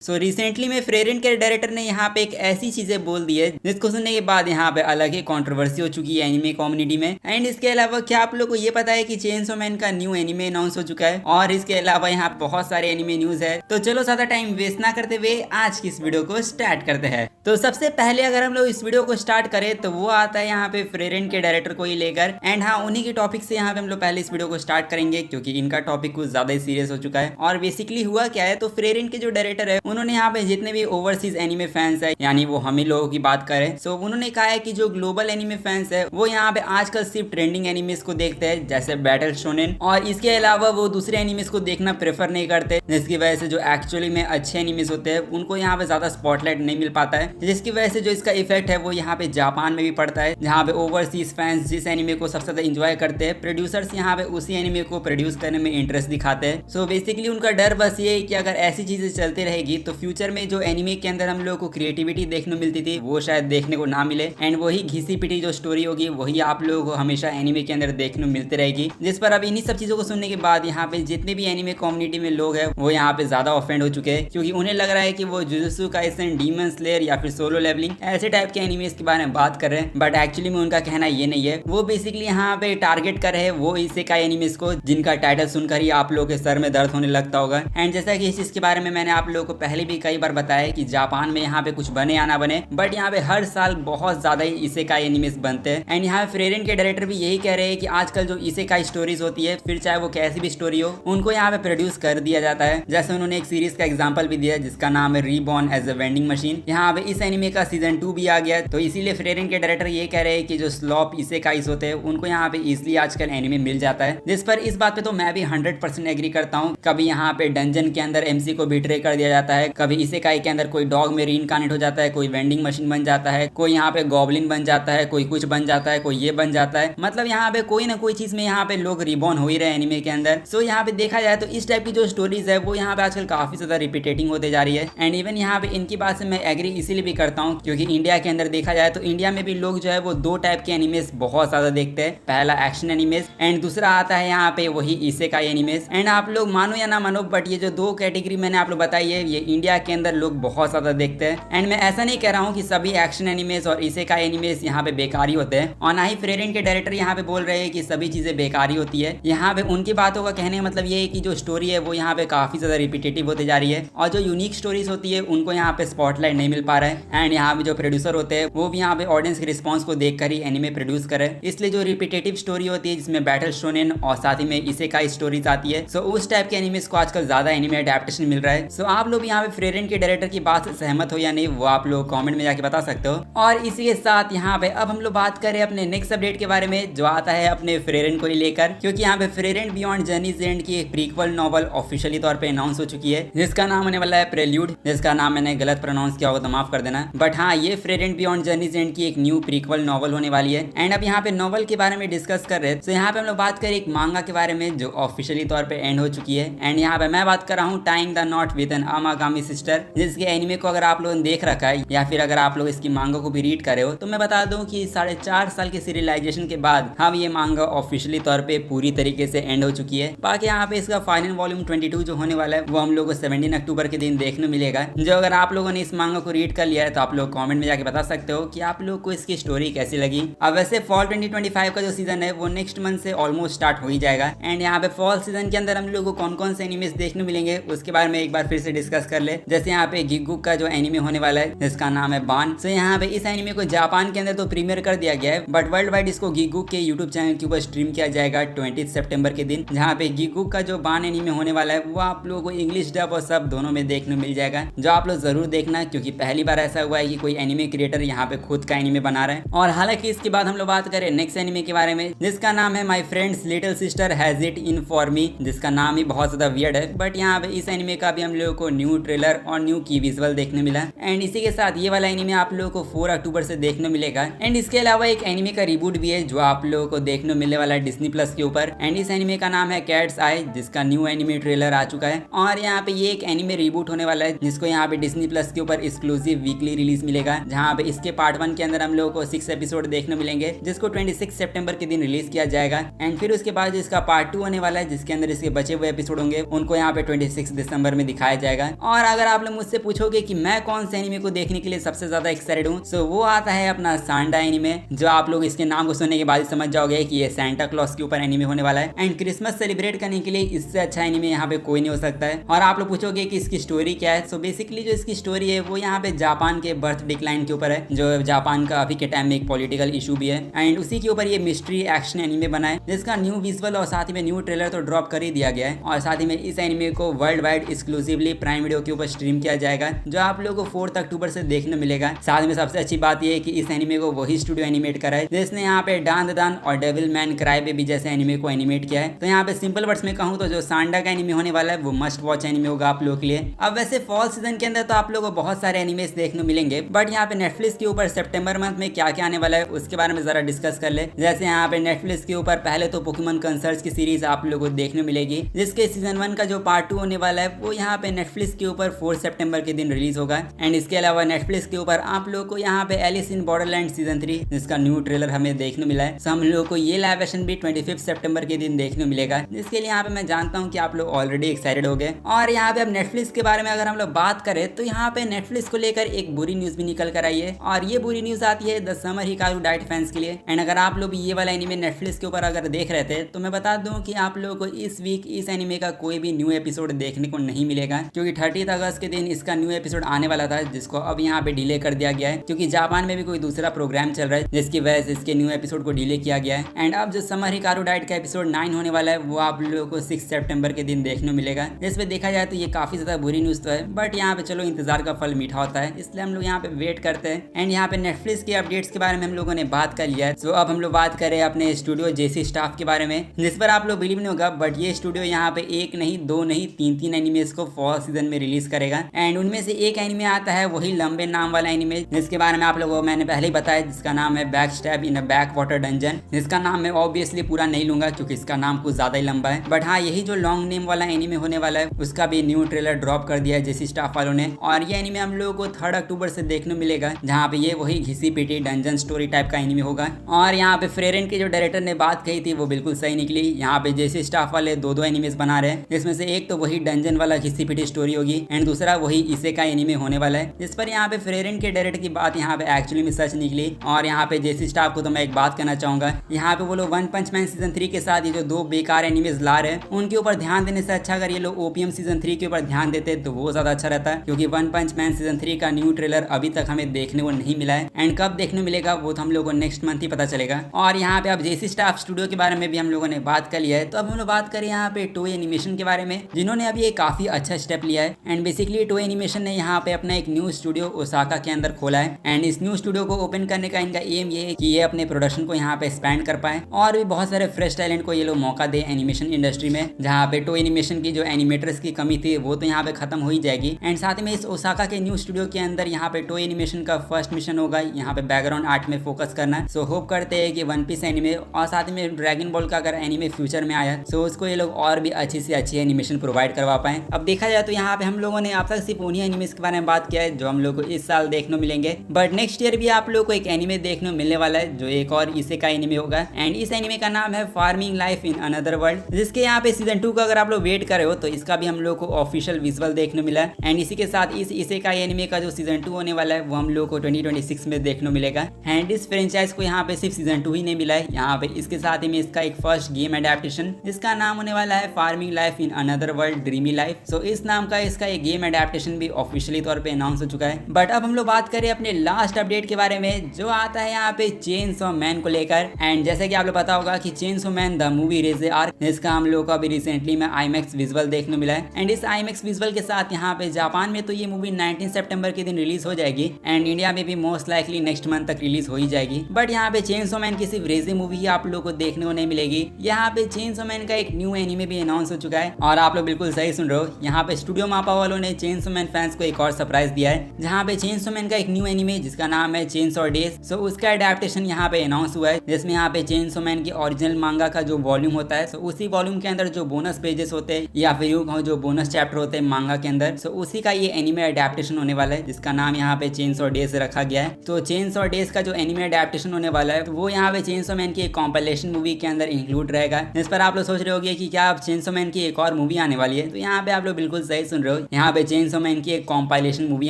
So recently में फ्रेरेंट के director ने यहाँ पे एक ऐसी चीजें बोल दी है जिसको सुनने के बाद यहाँ पे अलग ही कंट्रोवर्सी हो चुकी है एनिमे कम्युनिटी में। एंड इसके अलावा क्या आप लोग को ये पता है कि चेनसो मैन का न्यू एनिमे अनाउंस हो चुका है, और इसके अलावा यहाँ बहुत सारे एनिमे न्यूज है। तो चलो ज्यादा टाइम वेस्ट ना करते हुए आज की इस वीडियो को स्टार्ट करते हैं। तो सबसे पहले अगर हम लोग इस वीडियो को स्टार्ट करें तो वो आता है यहाँ पे फ्रेरेंट के डायरेक्टर को ही लेकर। एंड हाँ, उन्हीं के टॉपिक से यहाँ पे हम लोग पहले इस वीडियो को स्टार्ट करेंगे क्योंकि इनका टॉपिक कुछ ज्यादा ही सीरियस हो चुका है। और बेसिकली हुआ क्या है, तो फ्रेरेंट के जो डायरेक्टर है उन्होंने यहाँ पे जितने भी ओवरसीज एनिमे फैंस है, यानी वो हम ही लोगों की बात करें, सो उन्होंने कहा है कि जो ग्लोबल एनिमे फैंस है वो यहाँ पे आजकल सिर्फ ट्रेंडिंग एनिमेस को देखते हैं जैसे बैटल शोनेन, और इसके अलावा वो दूसरे एनिमेस को देखना प्रेफर नहीं करते, जिसकी वजह से जो एक्चुअली में अच्छे एनिमेस होते हैं उनको यहाँ पे ज्यादा स्पॉटलाइट नहीं मिल पाता है, जिसकी वजह से जो इसका इफेक्ट है वो यहाँ पे जापान में भी पड़ता है, जहाँ पे ओवरसीज फैंस जिस एनिमे को सबसे ज्यादा इंजॉय करते हैं, प्रोड्यूसर्स यहाँ पे उसी एनिमे को प्रोड्यूस करने में इंटरेस्ट दिखाते हैं। सो बेसिकली उनका डर बस ये है कि अगर ऐसी चीजें चलती रहेगी तो फ्यूचर में जो एनिमे के अंदर हम लोग को क्रिएटिविटी देखने मिलती थी वो शायद देखने को ना मिले, एंड वही घिसी पिटी जो स्टोरी होगी वही आप लोगों को हमेशा एनिमे के अंदर देखने मिलती रहेगी। जिस पर अब इन्हीं सब चीजों को सुनने के बाद यहाँ पे जितने भी एनिमे कम्युनिटी में लोग हैं वो यहाँ पे ज्यादा ऑफेंड हो चुके हैं, क्योंकि उन्हें लग रहा है कि वो जुजुत्सु काइसेन, डीमन स्लेयर या फिर सोलो लेवलिंग ऐसे टाइप के एनिमेस के बारे में बात कर रहे हैं। बट एक्चुअली में उनका कहना ये नहीं है, वो बेसिकली यहाँ पे टारगेट कर रहे हैं वो इसेकाई एनिमेस को जिनका टाइटल सुनकर ही आप लोगों के सर में दर्द होने लगता होगा। एंड जैसा कि इस चीज के बारे में मैंने आप लोगों को पहले भी कई बार बताया कि जापान में यहाँ पे कुछ बने या ना बने, बट यहाँ पे हर साल बहुत ज्यादा ही इसेकाई एनिमेस बनते हैं। एंड यहाँ फ्रेरेंट के डायरेक्टर भी यही कह रहे हैं कि आजकल जो इसेकाई स्टोरीज होती है, फिर चाहे वो कैसी भी स्टोरी हो, उनको यहाँ पे प्रोड्यूस कर दिया जाता है। जैसे उन्होंने एक सीरीज का एग्जाम्पल भी दिया जिसका नाम है reborn as a vending machine. यहाँ पे इस एनिमे का सीजन 2 भी आ गया, तो इसीलिए फ्रेरेंट के डायरेक्टर ये कह रहे हैं कि जो स्लॉप इसेकाइस होते हैं उनको यहाँ पे इजिली आजकल एनिमे मिल जाता है। जिस पर इस बात पे तो मैं भी 100% एग्री करता हूँ। कभी यहाँ पे डंजन के अंदर एमसी को बिट्रे कर दिया जाता है, कभी इसेकाई के अंदर कोई डॉग में रीइनकार्नेट हो जाता है, कोई वेंडिंग मशीन बन जाता है, कोई यहाँ पे गॉब्लिन बन जाता है, कोई कुछ बन जाता है, कोई ये बन जाता है। मतलब यहाँ पे कोई ना कोई चीज में यहाँ पे लोग रिबॉर्न हो ही रहे एनिमे के अंदर। सो यहाँ पे देखा जाए तो इस टाइप की जो स्टोरीज है वो यहाँ पे आजकल काफी ज्यादा रिपीटेटिंग होते जा रही है। एंड इवन यहाँ पे इनकी बात से मैं एग्री इसीलिए भी करता हूँ क्योंकि इंडिया के अंदर देखा जाए तो इंडिया में भी लोग जो है वो दो टाइप के एनिमेस बहुत ज्यादा देखते हैं। पहला एक्शन एनिमेस एंड दूसरा आता है यहाँ पे वही इसेकाई एनिमेस। एंड आप लोग मानो या ना मानो, बट ये जो दो कैटेगरी मैंने आप लोग बताई है ये इंडिया के अंदर लोग बहुत ज्यादा देखते हैं। एंड मैं ऐसा नहीं कह रहा हूँ कि सभी एक्शन एनिमेस और इसेकाई एनिमेस यहाँ पे बेकारी होते हैं, और ना ही फ्रेरेंट के डायरेक्टर यहाँ पे बोल रहे हैं कि सभी चीजें बेकारी होती है। यहाँ पे उनकी बातों का कहने का मतलब ये है कि जो स्टोरी है वो यहाँ पे काफी ज्यादा रिपीटेटिव होती जा रही है, और जो यूनिक स्टोरीज होती है उनको यहाँ पे स्पॉटलाइट नहीं मिल पा रहा है। एंड यहाँ पे जो प्रोड्यूसर होते हैं वो भी यहाँ पे ऑडियंस के रिस्पॉन्स को देखकर ही एनिमे प्रोड्यूस करे, इसलिए जो रिपीटेटिव स्टोरी होती है जिसमें बैटल शोनेन और साथ ही में इसेकाई स्टोरीज आती है, सो उस टाइप के एनिमेस को आजकल ज्यादा एनिमे अडेप्टेशन मिल रहा है। सो आप लोग यहाँ पे फ्रेरेंट के डायरेक्टर की बात से सहमत हो या नहीं वो आप लोग कमेंट में जाके बता सकते हो। और इसी के साथ यहाँ पे अब हम लोग बात करें अपने नेक्स्ट अपडेट के बारे में जो आता है अपने फ्रेरेंट को ही लेकर, क्योंकि यहाँ पे फ्रेरेंट बियॉन्ड जर्नीज एंड की एक प्रीक्वल नॉवल ऑफिशियली तौर पे अनाउंस हो चुकी है जिसका नाम होने वाला है प्रेल्यूड, जिसका नाम मैंने गलत प्रोनाउंस किया होगा तो माफ कर देना। बट हाँ, ये फ्रेरेंट बियॉन्ड जर्नीज एंड की एक न्यू प्रीक्वल नॉवल होने वाली है। एंड अब यहाँ पे नॉवल के बारे में डिस्कस कर रहे हैं, तो यहाँ पे हम लोग बात करें एक मांगा के बारे में जो ऑफिशियली तौर पे एंड हो चुकी है। एंड यहाँ पे मैं बात कर रहा हूँ tying the knot with an Amagami sister, जिसके एनिमे को अगर आप लोगों ने देख रखा है या फिर अगर आप लोग इसकी मांगा को भी रीड करे हो तो मैं बता दूं कि 4.5 साल के सीरियलाइजेशन के बाद हम ये मांगा ऑफिशियली तौर पे पूरी तरीके से एंड हो चुकी है। बाकी यहाँ पे इसका फाइनल वॉल्यूम 22 जो होने वाला है वो हम लोग को 17 अक्टूबर के दिन देखने मिलेगा। जो अगर आप लोगों ने इस मांगा को रीड कर लिया है तो आप लोग कमेंट में जाके बता सकते हो कि आप लोग को इसकी स्टोरी कैसी लगी। अब वैसे फॉल 2025 का जो सीजन है वो नेक्स्ट मंथ से ऑलमोस्ट स्टार्ट हो ही जाएगा। एंड यहाँ पे फॉल सीजन के अंदर हम लोग को कौन कौन से एनिमेस देखने मिलेंगे उसके बारे में एक बार फिर से डिस्कस कर ले। जैसे यहाँ पे गिगुक का जो एनिमे होने वाला है जिसका नाम है बान, तो यहाँ पे इस एनिमे को जापान के अंदर तो प्रीमियर कर दिया गया है, बट वर्ल्ड वाइड इसको गिगुक के यूट्यूब चैनल के ऊपर स्ट्रीम किया जाएगा 20 सितंबर के दिन, जहाँ पे गिगुक का जो बान एनिमे होने वाला है वो आप लोगों को इंग्लिश डब और सब दोनों में देखने मिल जाएगा, जो आप लोग जरूर देखना क्योंकि पहली बार ऐसा हुआ है कि कोई एनिमे क्रिएटर यहाँ पे खुद का एनिमे बना रहा है। और हालांकि इसके बाद हम लोग बात करें नेक्स्ट एनिमे के बारे में जिसका नाम है my friends little sister has it in for me, जिसका नाम ही बहुत ज्यादा वियर्ड है, बट यहाँ पे इस एनिमे का भी हम लोगों को न्यू ट्रेलर और न्यू की विजुअल देखने मिला। एंड इसी के साथ ये वाला एनिमे आप लोगों को 4 अक्टूबर से देखने मिलेगा। एंड इसके अलावा एक एनिमे का रिबूट भी है जो आप लोगों को देखने मिलने वाला है डिज्नी प्लस के ऊपर। एंड इस एनिमे का नाम है कैट्स आई, जिसका न्यू एनिमे ट्रेलर आ चुका है। और यहाँ पे ये एक एनिमे रिबूट होने वाला है जिसको यहाँ पे डिज्नी प्लस के ऊपर एक्सक्लूसिव वीकली रिलीज मिलेगा, जहाँ पे इसके पार्ट 1 के अंदर हम लोगों को 6 एपिसोड देखने मिलेंगे, जिसको 26 सितंबर के दिन रिलीज किया जाएगा। एंड फिर उसके बाद इसका पार्ट 2 होने वाला है, जिसके अंदर इसके बचे हुए एपिसोड होंगे, उनको यहाँ पे 26 दिसंबर में दिखाया जाएगा। और अगर आप लोग मुझसे पूछोगे कि मैं कौन से एनिमे को देखने के लिए सबसे ज्यादा एक्साइटेड हूँ, सो वो आता है अपना सांडा एनिमे, जो आप लोग इसके नाम को सुनने के बाद समझ जाओगे कि ये सांता क्लॉज के ऊपर एनिमे होने वाला है। एंड क्रिसमस सेलिब्रेट करने के लिए इससे अच्छा एनिमे यहाँ पे कोई नहीं हो सकता है। और आप लोग पूछोगे कि इसकी स्टोरी क्या है, सो बेसिकली जो इसकी स्टोरी है वो यहाँ पे जापान के बर्थ डिक्लाइन के ऊपर है, जो जापान का अभी के टाइम में एक पॉलिटिकल इशू भी है। एंड उसी के ऊपर ये मिस्ट्री एक्शन एनिमे बना है, जिसका न्यू विजुअल और साथ ही में न्यू ट्रेलर तो ड्रॉप कर ही दिया गया है। और साथ ही में इस एनिमे को world wide exclusively prime video के ऊपर स्ट्रीम किया जाएगा, जो आप लोगों को 4 अक्टूबर से देखने मिलेगा। साथ में सबसे अच्छी बात यह है कि इस एनिमे को वही स्टूडियो एनिमेट करा है जिसने यहाँ पे डान द दान और डेविल मैन क्राई बेबी जैसे एनिमे को एनिमेट किया है। तो यहाँ पे सिंपल वर्ड्स में कहूँ तो जो सांडा का एनिमे होने वाला है वो मस्ट वॉच एनिमे होगा आप लोगों के लिए। अब वैसे फॉल सीजन के अंदर तो आप लोगों को बहुत सारे एनिमेस देखने मिलेंगे, बट यहाँ पे नेटफ्लिक्स के ऊपर सितंबर मंथ में क्या क्या आने वाला है उसके बारे में जरा डिस्कस कर ले। जैसे यहाँ पे नेटफ्लिक्स के ऊपर पहले तो पोकेमॉन कंसर्ट्स की सीरीज आप लोगों को देखने मिलेगी, जिसके सीजन 1 का जो पार्ट 2 होने वाला है वो यहाँ पे नेटफ्लिक्स के ऊपर 4 सितंबर के दिन रिलीज होगा। एंड इसके अलावा नेटफ्लिक्स के ऊपर आप लोगों को यहाँ पे एलिस इन बॉर्डरलैंड सीजन 3 जिसका न्यू ट्रेलर हमें देखने मिला है, सो हम लोगों को ये लाइव एक्शन भी 25 सितंबर के दिन देखने मिलेगा, जिसके लिए यहाँ पे मैं जानता हूँ कि आप लोग ऑलरेडी एक्साइटेड हो गए। और यहाँ पे अब नेटफ्लिक्स के बारे में अगर हम लोग बात करें तो यहाँ पे नेटफ्लिक्स को लेकर एक बुरी न्यूज भी निकल कर आई है, और ये बुरी न्यूज आती है the summer Hikaru diet fans के लिए। एंड अगर आप लोग ये वाला एनिमे नेटफ्लिक्स के ऊपर अगर देख रहे थे तो मैं बता दूं कि आप लोगों को इस वीक इस एनिमे का कोई भी न्यू एपिसोड देखने को नहीं मिलेगा, क्योंकि 30 अगस्त के दिन इसका न्यू एपिसोड आने वाला था, जिसको अब यहाँ पे डिले कर दिया गया है, क्योंकि जापान में भी कोई दूसरा प्रोग्राम चल रहा है जिसकी वजह से इसके न्यू एपिसोड को डिले किया गया है। एंड अब जो समर हिकारू डाइट का एपिसोड 9 होने वाला है वो आप लोगों को 6 सितंबर के दिन देखने मिलेगा। जिसपे देखा जाए तो ये काफी ज्यादा बुरी न्यूज तो है, बट यहाँ पे चलो इंतजार का फल मीठा होता है, इसलिए हम लोग यहाँ पे वेट करते हैं। एंड यहाँ पे नेटफ्लिक्स के अपडेट्स के बारे में हम लोगों ने बात कर लिया है। सो अब हम लोग बात करें अपने स्टूडियो जेसी स्टाफ के बारे में, जिस पर आप लोग बिलीव नहीं होगा, बट ये स्टूडियो यहाँ पे 1 नहीं 2 नहीं 3 एनिमेस को फॉल सीजन में रिलीज करेगा। एंड उनमें से एक एनिमे आता है वही लंबे नाम वाला एनिमे, जिसके बारे में आप लोगों को मैंने पहले ही बताया, जिसका नाम है back stab in a back water dungeon, जिसका नाम मैं ऑब्वियसली पूरा नहीं लूंगा क्योंकि इसका नाम कुछ ज्यादा ही लंबा है। बट हाँ, यही जो लॉन्ग नेम वाला एनिमे होने वाला है उसका भी न्यू ट्रेलर ड्रॉप कर दिया है जेसी स्टाफ वालों ने, और ये एनिमे हम लोगों को 3 अक्टूबर से देखने मिलेगा, जहाँ पे ये वही घिसी पिटी डंजन स्टोरी टाइप का एनिमे होगा। और यहाँ पे फ्रेरेन के जो डायरेक्टर ने बात कही थी वो बिल्कुल सही निकली। यहाँ पे जेसी स्टाफ वाले 2 एनिमेस बना रहे हैं, जिसमें से एक तो वही डंजन वाला घिसी पिटी स्टोरी होगी एंड दूसरा वही इसे का एनिमे होने वाला है, जिस पर यहाँ पे फ्रेरेन के डायरेक्टर की बात यहाँ पे एक्चुअली में सच निकली। और यहाँ पे जेसी स्टाफ को तो मैं एक बात कहना चाहूंगा, यहाँ पे वो लोग वन पंच मैन सीजन 3 के साथ ये जो 2 बेकार एनिमेस ला रहे हैं उनके ऊपर ध्यान देने से अच्छा अगर ये लोग ओपीएम सीजन 3 के ऊपर ध्यान देते तो वो ज्यादा अच्छा रहता है, क्योंकि वन पंच मैन सीजन 3 का न्यू ट्रेलर अभी तक हमें देखने को नहीं मिला है। एंड कब देखने मिलेगा वो तो हम लोगों को नेक्स्ट मंथ ही पता चलेगा। और यहाँ पे अब जेसी स्टाफ स्टूडियो के बारे में भी हम लोगों ने बात कर लिया है, तो अब हम लोग बात करें यहाँ पे टोय एनिमेशन के बारे में, जिन्होंने अभी एक काफी अच्छा स्टेप लिया है। एंड बेसिकली टोय एनिमेशन ने यहाँ पे अपना एक न्यू स्टूडियो ओसाका के अंदर खोला है। एंड इस न्यू स्टूडियो को ओपन करने का इनका एम ये है कि ये अपने प्रोडक्शन को यहाँ पे एक्सपैंड कर पाए और भी बहुत सारे फ्रेश टैलेंट को ये लोग मौका दे एनिमेशन इंडस्ट्री में, जहाँ पे टोय एनिमेशन की जो एनिमेटर्स की कमी थी वो तो यहाँ पे खत्म हो ही जाएगी। एंड साथ में इस ओसाका के न्यू स्टूडियो के अंदर यहाँ पे टोय एनिमेशन का फर्स्ट मिशन होगा यहाँ पे बैकग्राउंड आर्ट में फोकस करना। सो होप करते हैं कि वन पीस एनिमे और साथ में ड्रैगन बॉल का अगर एनिमे फ्यूचर में आया तो उसको ये लोग और भी अच्छी से अच्छी एनिमेशन प्रोवाइड करवा पाए। अब देखा जाए तो यहाँ पे हम लोगों ने आप तक सिर्फ उन्हीं एनिमेस के बारे में बात किया है जो हम लोग को इस साल देखने मिलेंगे, बट नेक्स्ट ईयर भी आप लोग को एक एनिमे देखने मिलने वाला है जो एक और इसे का एनिमे होगा। एंड इस एनिमे का नाम है farming life in another world, जिसके यहाँ पे सीजन 2 का अगर आप लोग वेट कर रहे हो तो इसका भी हम लोग को ऑफिशियल विजुअल देखने मिला है। एंड इसी के साथ इस इसे का एनिमे का जो सीजन 2 होने वाला है वो हम लोग को 2026 में देखने मिलेगा। एंड इस फ्रेंचाइज को यहाँ पे सिर्फ सीजन 2 ही नहीं मिला है, यहाँ पे इसके साथ ही में इसका एक फर्स्ट गेम एडेप्टेशन जिसका नाम होने वाला है farming life in another world dreamy life. So इस नाम का इसका एक गेम एडेप्टेशन भी ऑफिशियली तौर पे अनाउंस हो चुका है। बट अब हम लोग बात करें अपने लास्ट अपडेट के बारे में जो आता है यहाँ पे चेनसॉ मैन को लेकर। एंड जैसे कि आप लोग पता होगा कि Chainsaw Man the movie Reze arc, इसका हम लोग को अभी रिसेंटली में IMAX विजुअल देखने मिला है। एंड इस IMAX विजुअल के साथ यहाँ पे जापान में तो ये मूवी 19 सितंबर के दिन रिलीज हो जाएगी एंड इंडिया में भी मोस्ट लाइकली नेक्स्ट मंथ तक रिलीज हो ही जाएगी। बट यहाँ पे चेनसॉ मैन की सिर्फ रेजे मूवी ही आप लोग को देखने को नहीं मिलेगी, यहाँ पे चेनसॉ मैन का एक न्यू एनिमे भी अनाउंस हो चुका है। और आप लोग बिल्कुल सही सुन रहे हो, यहाँ पे स्टूडियो मापा वालों ने चेनसॉ मैन फैंस को एक और सरप्राइज दिया है, जहाँ पे चेनसॉ मैन का एक न्यू एनिमे जिसका नाम है चेनसॉ डेज, सो उसका एडेप्टेशन यहाँ पे अनाउंस हुआ है, जिसमें यहाँ पे चेनसॉ मैन की ओरिजिनल मांगा का जो वॉल्यूम होता है, सो उसी वॉल्यूम के अंदर जो बोनस पेजेस होते हैं या फिर यूं कहूं जो बोनस चैप्टर होते हैं मांगा के अंदर, सो उसी का ये एनिमे एडेप्टेशन होने वाला है, जिसका नाम यहाँ पे चेनसो डेज रखा गया है। तो चेनसो डेज का जो एनिमे अडेप्टेशन होने वाला है तो वो यहाँ पे चेनसो मैन की एक कॉम्पिलेशन मूवी के अंदर इंक्लूड रहेगा। इस पर आप लोग सोच रहे होंगे कि क्या अब चेनसो मैन की एक और मूवी आने वाली है, तो यहाँ पे आप लोग बिल्कुल सही सुन रहे हो। यहाँ पे चेनसो मैन की एक कॉम्पाइलेशन मूवी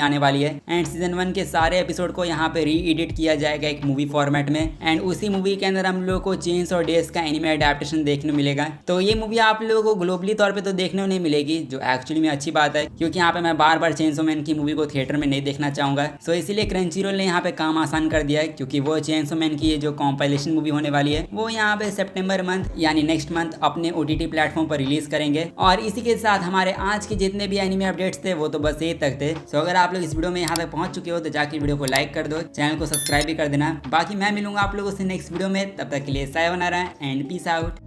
आने वाली है एंड सीजन 1 के सारे एपिसोड को यहाँ पे री एडिट किया जाएगा एक मूवी फॉर्मेट में एंड उसी मूवी के अंदर हम लोग को चेनसो डेज का एनिमे अडेप्टेशन देखने मिलेगा। तो ये मूवी आप लोगों को ग्लोबली तौर पे तो देखने को नहीं मिलेगी, जो एक्चुअली में अच्छी बात है, क्योंकि यहाँ पे मैं बार बार चेनसो मैन की मूवी को थिएटर में नहीं देखना चाहूंगा। सो इसीलिए क्रंचीरोल ने यहाँ पे काम आसान कर दिया है, क्योंकि वो चेनसो मैन की ये जो कॉम्पाइलेशन मूवी होने वाली है वो यहाँ पे सितंबर मंथ यानी नेक्स्ट मंथ अपने OTT प्लेटफॉर्म पर रिलीज करेंगे। और इसी के साथ हमारे आज के जितने भी एनिमे अपडेट्स थे वो तो बस यही तक थे। सो अगर आप लोग इस वीडियो में यहाँ तक पहुंच चुके हो तो जाके वीडियो को लाइक कर दो, चैनल को सब्सक्राइब भी कर देना। बाकी मैं मिलूंगा आप लोगों से नेक्स्ट वीडियो में, तब तक के लिए सायोनारा एंड पीस आउट।